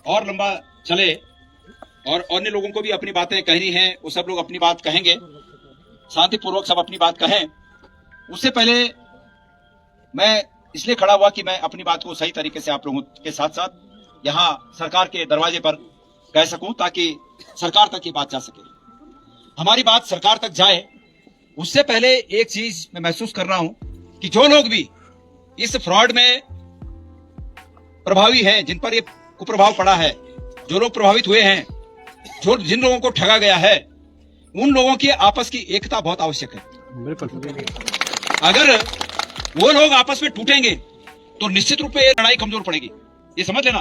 और लंबा चले और अन्य लोगों को भी अपनी बातें कहनी है, वो सब लोग अपनी बात कहेंगे, शांतिपूर्वक सब अपनी बात कहें। उससे पहले मैं इसलिए खड़ा हुआ कि मैं अपनी बात को सही तरीके से आप लोगों के साथ साथ यहाँ सरकार के दरवाजे पर कह सकूं, ताकि सरकार तक ये बात जा सके, हमारी बात सरकार तक जाए। उससे पहले एक चीज मैं महसूस कर रहा हूं कि जो लोग भी इस फ्रॉड में प्रभावी हैं, जिन पर ये कुप्रभाव पड़ा है, जो लोग प्रभावित हुए हैं, जिन लोगों को ठगा गया है, उन लोगों की आपस की एकता बहुत आवश्यक है। अगर वो लोग आपस में टूटेंगे तो निश्चित रूप से ये लड़ाई कमजोर पड़ेगी, ये समझ लेना।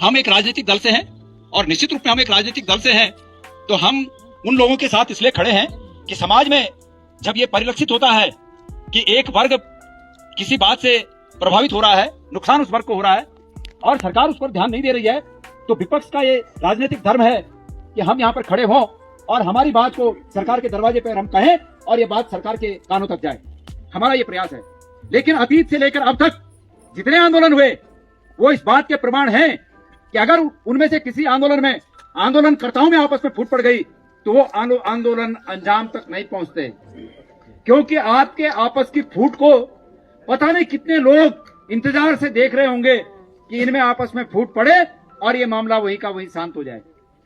हम एक राजनीतिक दल से हैं और निश्चित रूप में हम एक राजनीतिक दल से हैं तो हम उन लोगों के साथ इसलिए खड़े हैं कि समाज में जब ये परिलक्षित होता है कि एक वर्ग किसी बात से प्रभावित हो रहा है, नुकसान उस वर्ग को हो रहा है और सरकार उस पर ध्यान नहीं दे रही है, तो विपक्ष का ये राजनीतिक धर्म है कि हम यहाँ पर खड़े हों और हमारी बात को सरकार के दरवाजे पर हम कहें और ये बात सरकार के कानों तक जाए। हमारा ये प्रयास है। लेकिन अतीत से लेकर अब तक जितने आंदोलन हुए वो इस बात के प्रमाण हैं कि अगर उनमें से किसी आंदोलन में आंदोलनकर्ताओं में आपस में फूट पड़ गई तो वो आंदोलन अंजाम तक नहीं पहुंचते, क्योंकि आपके आपस की फूट को पता नहीं कितने लोग इंतजार से देख रहे होंगे कि इनमें आपस में फूट पड़े और ये मामला वहीं का वहीं शांत हो जाए।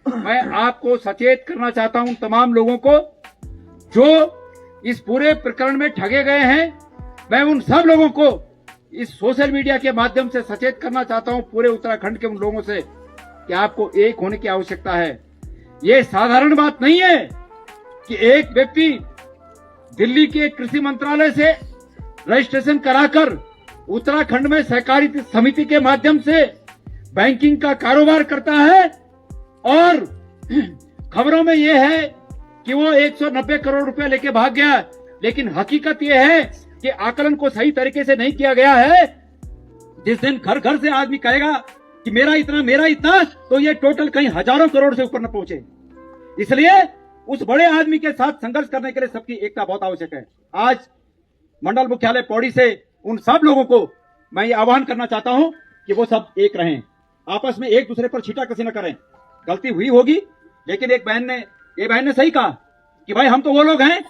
मैं आपको सचेत करना चाहता हूं तमाम लोगों को जो इस पूरे प्रकरण में ठगे गए हैं। मैं उन सब लोगों को इस सोशल मीडिया के माध्यम से सचेत करना चाहता हूं, पूरे उत्तराखंड के उन लोगों से, कि आपको एक होने की आवश्यकता है। ये साधारण बात नहीं है कि एक व्यक्ति दिल्ली के कृषि मंत्रालय से रजिस्ट्रेशन कराकर उत्तराखंड में सहकारी समिति के माध्यम से बैंकिंग का कारोबार करता है और खबरों में यह है कि वो 190 करोड़ रुपए लेके भाग गया, लेकिन हकीकत यह है कि आकलन को सही तरीके से नहीं किया गया है। जिस दिन घर घर से आदमी कहेगा कि मेरा इतना, तो ये टोटल कहीं हजारों करोड़ से ऊपर न पहुंचे। इसलिए उस बड़े आदमी के साथ संघर्ष करने के लिए सबकी एकता बहुत आवश्यक है। आज मंडल मुख्यालय पौड़ी से उन सब लोगों को मैं ये आह्वान करना चाहता हूं कि वो सब एक रहें, आपस में एक दूसरे पर छींटाकशी न करें। गलती हुई होगी, लेकिन एक बहन ने सही कहा कि भाई हम तो वो लोग हैं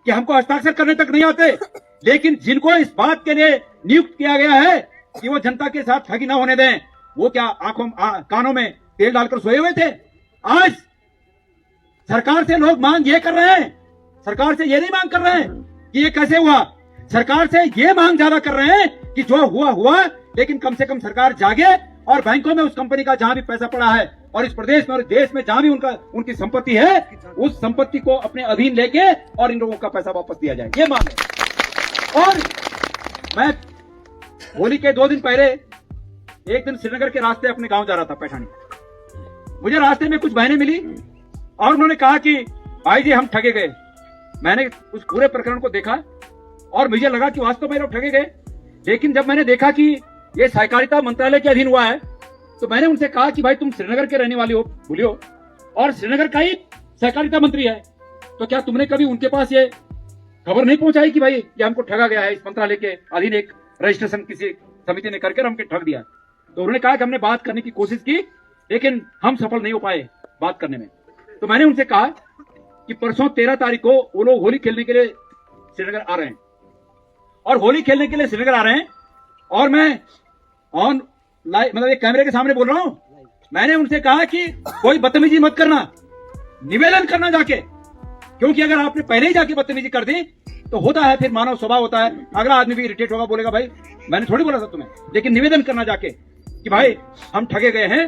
कि हमको हस्ताक्षर करने तक नहीं आते, लेकिन जिनको इस बात के लिए नियुक्त किया गया है कि वो जनता के साथ ठगी न होने दें, वो क्या कानों में तेल डालकर सोए हुए थे? आज सरकार से लोग मांग ये कर रहे हैं, सरकार से ये नहीं मांग कर रहे हैं कि ये कैसे हुआ, सरकार से ये मांग ज्यादा कर रहे हैं कि जो हुआ, लेकिन कम से कम सरकार जागे और बैंकों में उस कंपनी का जहां भी पैसा पड़ा है और इस प्रदेश में और देश में जहां भी उनकी संपत्ति है, उस संपत्ति को अपने अधीन लेके और इन लोगों का पैसा वापस दिया जाए, ये मांग है। और मैं होली के 2 दिन पहले एक दिन श्रीनगर के रास्ते अपने गांव जा रहा था, पैठानी। मुझे रास्ते में कुछ बहनें मिली और उन्होंने कहा कि भाई जी हम ठगे गए। मैंने उस पूरे प्रकरण को देखा और मुझे लगा कि वास्तव में लोग ठगे गए, लेकिन जब मैंने देखा कि ये सहकारिता मंत्रालय के अधीन हुआ है तो मैंने उनसे कहा कि भाई तुम श्रीनगर के रहने वाले हो, बोलियो, और श्रीनगर का ही सहकारिता मंत्री है, तो क्या तुमने कभी उनके पास ये खबर नहीं पहुंचाई कि भाई ये हमको ठगा गया है, इस मंत्रालय के अधीन एक रजिस्ट्रेशन किसी समिति ने करके हमको ठग दिया? तो उन्होंने कहा कि हमने बात करने की कोशिश की लेकिन हम सफल नहीं हो पाए बात करने में। तो मैंने उनसे कहा कि परसों 13 तारीख को वो लोग होली खेलने के लिए श्रीनगर आ रहे हैं और होली खेलने के लिए श्रीनगर आ रहे हैं और मैं मतलब एक कैमरे के सामने बोल रहा हूं। मैंने उनसे कहा कि कोई बदतमीजी मत करना, निवेदन करना जाके, क्योंकि अगर आपने पहले ही जाके बदतमीजी कर दी तो होता है फिर मानव स्वभाव होता है, अगला आदमी भी इरिटेट होगा, बोलेगा भाई मैंने थोड़ी बोला था तुम्हें, लेकिन निवेदन करना जाके कि भाई हम ठगे गए हैं